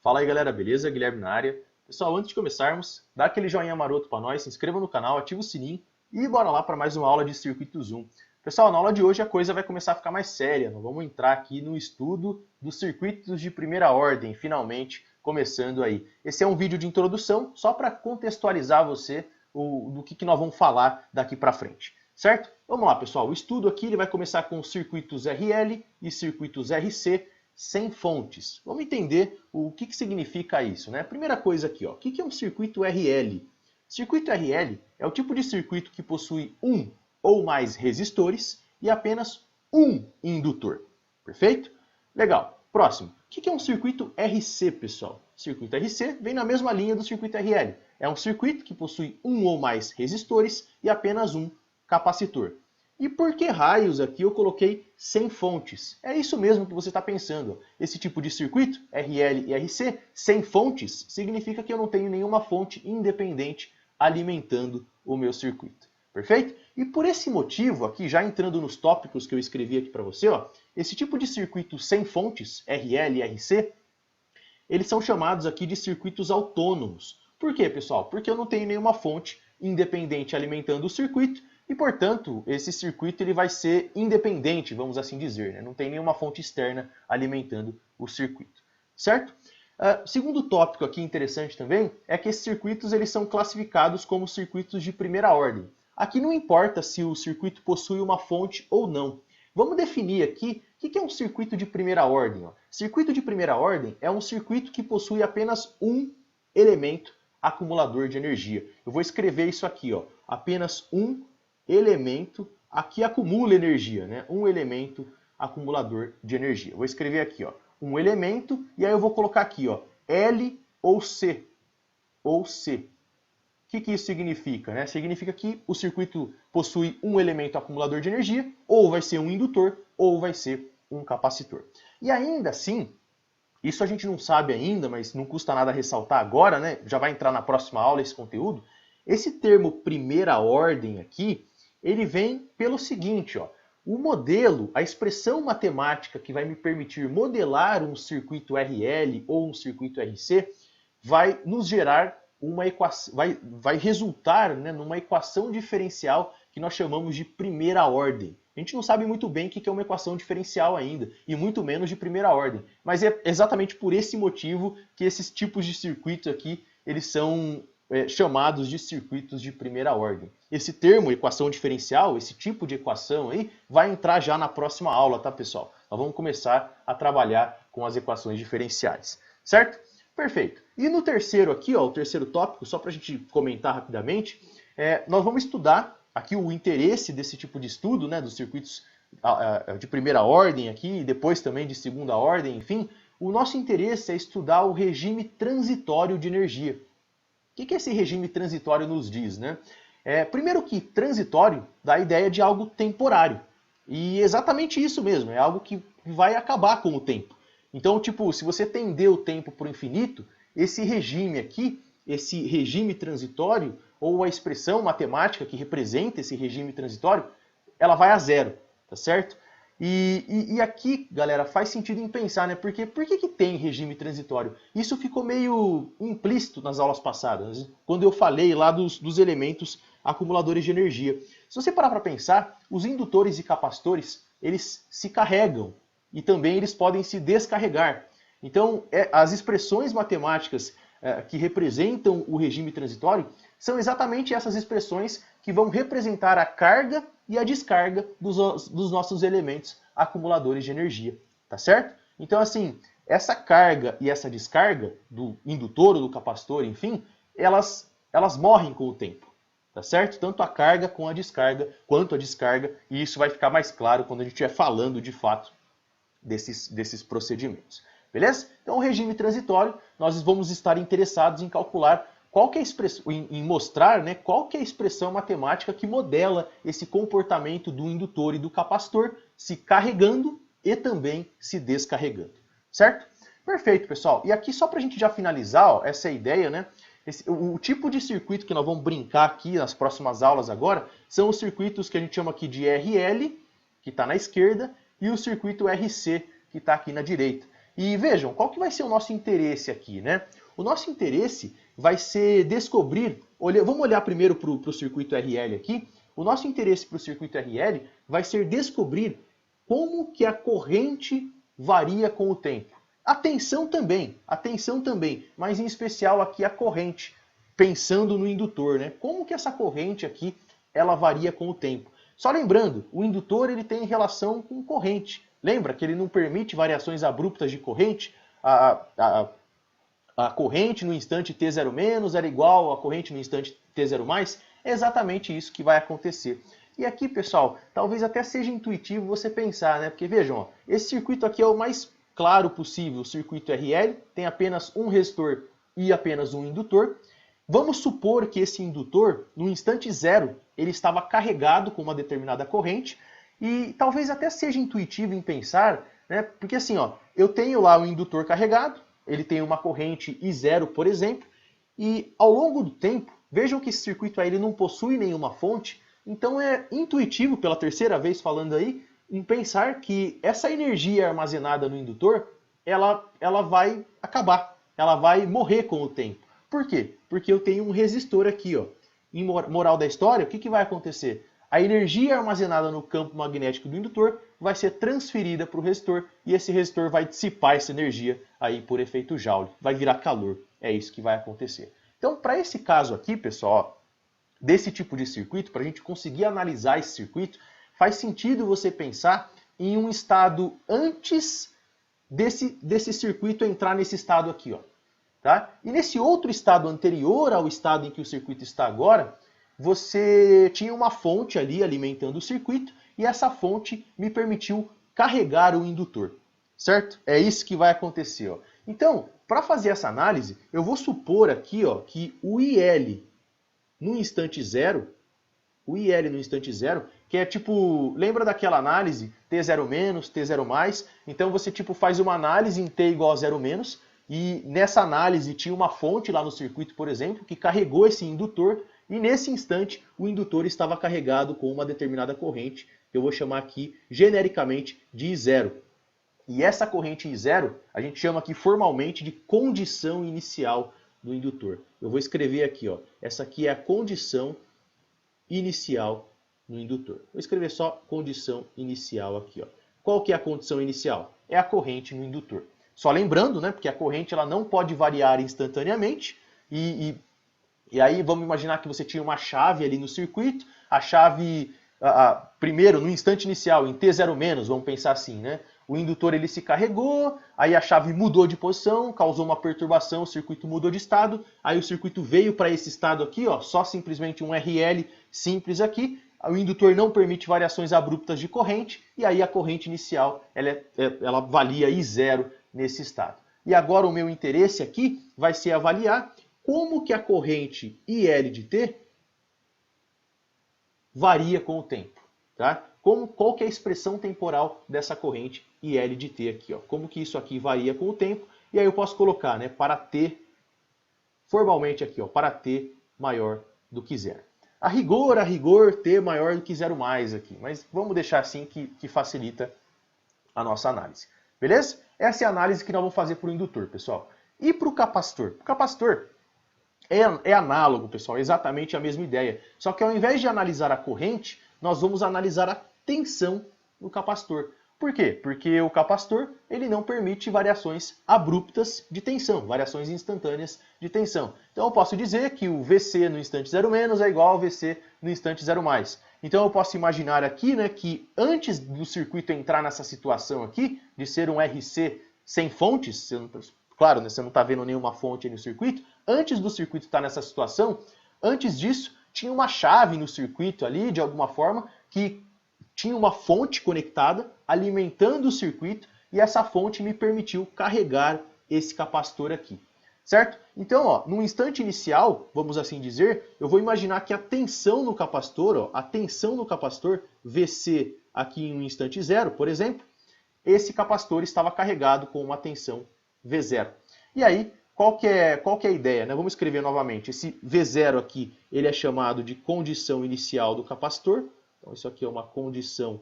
Fala aí galera, beleza? Guilherme na área. Pessoal, antes de começarmos, dá aquele joinha maroto para nós, se inscreva no canal, ativa o sininho e bora lá para mais uma aula de Circuito Zoom. Pessoal, na aula de hoje a coisa vai começar a ficar mais séria. Nós vamos entrar aqui no estudo dos circuitos de primeira ordem, finalmente começando aí. Esse é um vídeo de introdução, só para contextualizar você do que nós vamos falar daqui para frente, certo? Vamos lá, pessoal. O estudo aqui ele vai começar com os circuitos RL e circuitos RC, sem fontes. Vamos entender o que significa isso, né? Primeira coisa aqui, ó, o que é um circuito RL? Circuito RL é o tipo de circuito que possui um ou mais resistores e apenas um indutor. Perfeito? Legal. Próximo. O que é um circuito RC, pessoal? Circuito RC vem na mesma linha do circuito RL. É um circuito que possui um ou mais resistores e apenas um capacitor. E por que raios aqui eu coloquei sem fontes? É isso mesmo que você está pensando. Esse tipo de circuito, RL e RC, sem fontes, significa que eu não tenho nenhuma fonte independente alimentando o meu circuito. Perfeito? E por esse motivo, aqui já entrando nos tópicos que eu escrevi aqui para você, ó, esse tipo de circuito sem fontes, RL e RC, eles são chamados aqui de circuitos autônomos. Por quê, pessoal? Porque eu não tenho nenhuma fonte independente alimentando o circuito, e, portanto, esse circuito ele vai ser independente, vamos assim dizer, né? Não tem nenhuma fonte externa alimentando o circuito, certo? Segundo tópico aqui interessante também é que esses circuitos eles são classificados como circuitos de primeira ordem. Aqui não importa se o circuito possui uma fonte ou não. Vamos definir aqui o que é um circuito de primeira ordem. Ó. Circuito de primeira ordem é um circuito que possui apenas um elemento acumulador de energia. Eu vou escrever isso aqui, ó, apenas um elemento aqui acumula energia, né? Um elemento acumulador de energia. Vou escrever aqui, ó, um elemento e aí eu vou colocar aqui, ó, L ou C. Ou C. O que isso significa? Né? Significa que o circuito possui um elemento acumulador de energia, ou vai ser um indutor, ou vai ser um capacitor. E ainda assim, isso a gente não sabe ainda, mas não custa nada ressaltar agora, né? Já vai entrar na próxima aula esse conteúdo. Esse termo primeira ordem aqui, ele vem pelo seguinte, ó, o modelo, a expressão matemática que vai me permitir modelar um circuito RL ou um circuito RC, vai nos gerar uma equação, vai resultar, né, numa equação diferencial que nós chamamos de primeira ordem. A gente não sabe muito bem o que é uma equação diferencial ainda, e muito menos de primeira ordem. Mas é exatamente por esse motivo que esses tipos de circuitos aqui, eles são chamados de circuitos de primeira ordem. Esse termo, equação diferencial, esse tipo de equação aí, vai entrar já na próxima aula, tá, pessoal? Nós vamos começar a trabalhar com as equações diferenciais, certo? Perfeito. E no terceiro aqui, ó, o terceiro tópico, só para a gente comentar rapidamente, nós vamos estudar aqui o interesse desse tipo de estudo, né, dos circuitos de primeira ordem aqui, e depois também de segunda ordem, enfim. O nosso interesse é estudar o regime transitório de energia. O que esse regime transitório nos diz, né? Primeiro que transitório dá a ideia de algo temporário. E exatamente isso mesmo, é algo que vai acabar com o tempo. Então, tipo, se você tender o tempo para o infinito, esse regime aqui, esse regime transitório, ou a expressão matemática que representa esse regime transitório, ela vai a zero, tá certo? E aqui, galera, faz sentido em pensar, né? Porque por que tem regime transitório? Isso ficou meio implícito nas aulas passadas, quando eu falei lá dos elementos acumuladores de energia. Se você parar para pensar, os indutores e capacitores, eles se carregam e também eles podem se descarregar. Então, as expressões matemáticas que representam o regime transitório são exatamente essas expressões que vão representar a carga e a descarga dos nossos elementos acumuladores de energia, tá certo? Então, assim, essa carga e essa descarga do indutor ou do capacitor, enfim, elas morrem com o tempo, tá certo? Tanto a carga quanto a descarga, e isso vai ficar mais claro quando a gente estiver falando de fato desses procedimentos. Beleza? Então, o regime transitório, nós vamos estar interessados em calcular qual que é a expressão, em mostrar, né, qual que é a expressão matemática que modela esse comportamento do indutor e do capacitor se carregando e também se descarregando. Certo? Perfeito, pessoal. E aqui, só para a gente já finalizar, ó, essa ideia, né? O tipo de circuito que nós vamos brincar aqui nas próximas aulas agora são os circuitos que a gente chama aqui de RL, que está na esquerda, e o circuito RC, que está aqui na direita. E vejam, qual que vai ser o nosso interesse aqui, né? O nosso interesse vai ser descobrir, vamos olhar primeiro para o circuito RL aqui. O nosso interesse para o circuito RL vai ser descobrir como que a corrente varia com o tempo. A tensão também, mas em especial aqui a corrente, pensando no indutor, né? Como que essa corrente aqui, ela varia com o tempo. Só lembrando, o indutor ele tem relação com corrente. Lembra que ele não permite variações abruptas de corrente? A corrente no instante T0- era igual à corrente no instante T0+? É exatamente isso que vai acontecer. E aqui, pessoal, talvez até seja intuitivo você pensar, né? Porque vejam, ó, esse circuito aqui é o mais claro possível, o circuito RL, tem apenas um resistor e apenas um indutor. Vamos supor que esse indutor, no instante zero, ele estava carregado com uma determinada corrente, e talvez até seja intuitivo em pensar, né? Porque assim, ó, eu tenho lá o indutor carregado, ele tem uma corrente I0, por exemplo, e ao longo do tempo, vejam que esse circuito aí ele não possui nenhuma fonte, então é intuitivo, pela terceira vez falando aí, em pensar que essa energia armazenada no indutor, ela vai acabar, ela vai morrer com o tempo. Por quê? Porque eu tenho um resistor aqui, ó. Em moral da história, o que vai acontecer? A energia armazenada no campo magnético do indutor vai ser transferida para o resistor e esse resistor vai dissipar essa energia aí por efeito Joule, vai virar calor. É isso que vai acontecer. Então, para esse caso aqui, pessoal, desse tipo de circuito, para a gente conseguir analisar esse circuito, faz sentido você pensar em um estado antes desse circuito entrar nesse estado aqui, ó. Tá? E nesse outro estado anterior ao estado em que o circuito está agora, você tinha uma fonte ali alimentando o circuito e essa fonte me permitiu carregar o indutor, certo? É isso que vai acontecer, ó. Então, para fazer essa análise, eu vou supor aqui, ó, que o IL no instante zero, que é tipo, lembra daquela análise T0-, T0+, então você tipo faz uma análise em T igual a 0-, e nessa análise tinha uma fonte lá no circuito, por exemplo, que carregou esse indutor, e nesse instante o indutor estava carregado com uma determinada corrente, que eu vou chamar aqui genericamente de I0. E essa corrente I0 a gente chama aqui formalmente de condição inicial do indutor. Eu vou escrever aqui, ó, essa aqui é a condição inicial no indutor. Vou escrever só condição inicial aqui, ó. Qual que é a condição inicial? É a corrente no indutor. Só lembrando, né, porque a corrente ela não pode variar instantaneamente, e aí vamos imaginar que você tinha uma chave ali no circuito, a chave, primeiro, no instante inicial, em T0-, vamos pensar assim, né? O indutor ele se carregou, aí a chave mudou de posição, causou uma perturbação, o circuito mudou de estado, aí o circuito veio para esse estado aqui, ó, só simplesmente um RL simples aqui, o indutor não permite variações abruptas de corrente, e aí a corrente inicial ela valia I0 nesse estado. E agora o meu interesse aqui vai ser avaliar como que a corrente IL de T varia com o tempo. Tá? Qual que é a expressão temporal dessa corrente IL de T aqui? Ó? Como que isso aqui varia com o tempo? E aí eu posso colocar, né, para T, formalmente aqui, ó, para T maior do que zero. A rigor, T maior do que 0+ aqui. Mas vamos deixar assim que facilita a nossa análise. Beleza? Essa é a análise que nós vamos fazer para o indutor, pessoal. E para o capacitor? O capacitor é análogo, pessoal, é exatamente a mesma ideia. Só que ao invés de analisar a corrente, nós vamos analisar a tensão no capacitor. Por quê? Porque o capacitor ele não permite variações abruptas de tensão, variações instantâneas de tensão. Então eu posso dizer que o VC no instante 0- é igual ao VC no instante 0+. Então eu posso imaginar aqui, né, que antes do circuito entrar nessa situação aqui, de ser um RC sem fontes, claro, né, você não está vendo nenhuma fonte no circuito, antes do circuito estar nessa situação, antes disso tinha uma chave no circuito ali, de alguma forma, que tinha uma fonte conectada, alimentando o circuito, e essa fonte me permitiu carregar esse capacitor aqui, certo? Então, ó, no instante inicial, vamos assim dizer, eu vou imaginar que a tensão no capacitor, ó, a tensão no capacitor, VC aqui em um instante zero, por exemplo, esse capacitor estava carregado com uma tensão V0. E aí, qual que é a ideia, né? Vamos escrever novamente. Esse V0 aqui, ele é chamado de condição inicial do capacitor. Então, isso aqui é uma condição,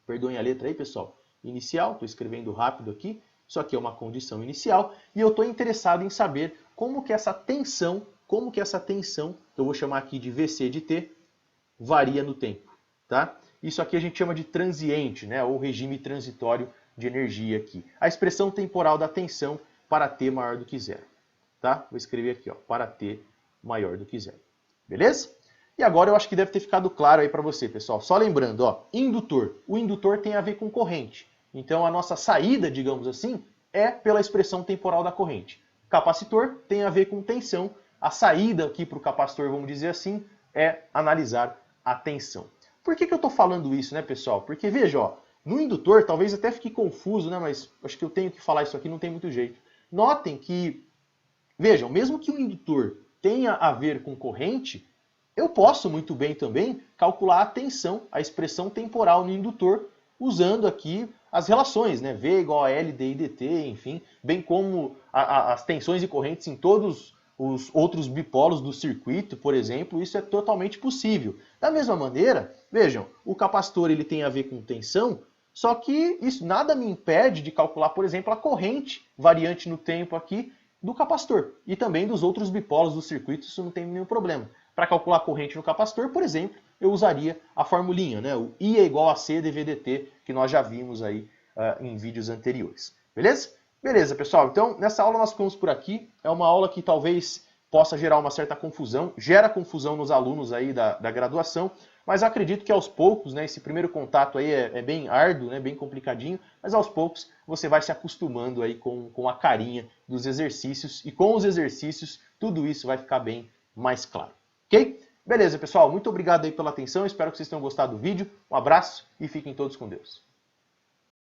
perdoem a letra aí, pessoal, inicial, estou escrevendo rápido aqui. isso aqui é uma condição inicial, e eu estou interessado em saber como que essa tensão, que eu vou chamar aqui de VC de T, varia no tempo. Tá? Isso aqui a gente chama de transiente, né, ou regime transitório de energia aqui. A expressão temporal da tensão para T maior do que zero. Tá? Vou escrever aqui, ó, para T maior do que zero. Beleza? E agora eu acho que deve ter ficado claro aí para você, pessoal. Só lembrando, ó, indutor. O indutor tem a ver com corrente. Então a nossa saída, digamos assim, é pela expressão temporal da corrente. Capacitor tem a ver com tensão. A saída aqui para o capacitor, vamos dizer assim, é analisar a tensão. Por que eu estou falando isso, né, pessoal? Porque veja, ó, no indutor, talvez até fique confuso, né, mas acho que eu tenho que falar isso aqui, não tem muito jeito. Notem que, vejam, mesmo que o indutor tenha a ver com corrente, eu posso muito bem também calcular a tensão, a expressão temporal no indutor, usando aqui as relações, né? V igual a L, D e dt, enfim, bem como as tensões e correntes em todos os outros bipolos do circuito, por exemplo, isso é totalmente possível. Da mesma maneira, vejam, o capacitor ele tem a ver com tensão, só que isso nada me impede de calcular, por exemplo, a corrente variante no tempo aqui do capacitor e também dos outros bipolos do circuito, isso não tem nenhum problema. Para calcular a corrente no capacitor, por exemplo, eu usaria a formulinha, né? O I é igual a C dV/dt, que nós já vimos aí em vídeos anteriores. Beleza? Beleza, pessoal. Então, nessa aula nós ficamos por aqui. É uma aula que talvez possa gerar uma certa confusão, gera confusão nos alunos aí da graduação, mas acredito que aos poucos, né, esse primeiro contato aí é bem árduo, né, bem complicadinho, mas aos poucos você vai se acostumando aí com a carinha dos exercícios, e com os exercícios tudo isso vai ficar bem mais claro. Ok? Beleza, pessoal. Muito obrigado aí pela atenção. Espero que vocês tenham gostado do vídeo. Um abraço e fiquem todos com Deus.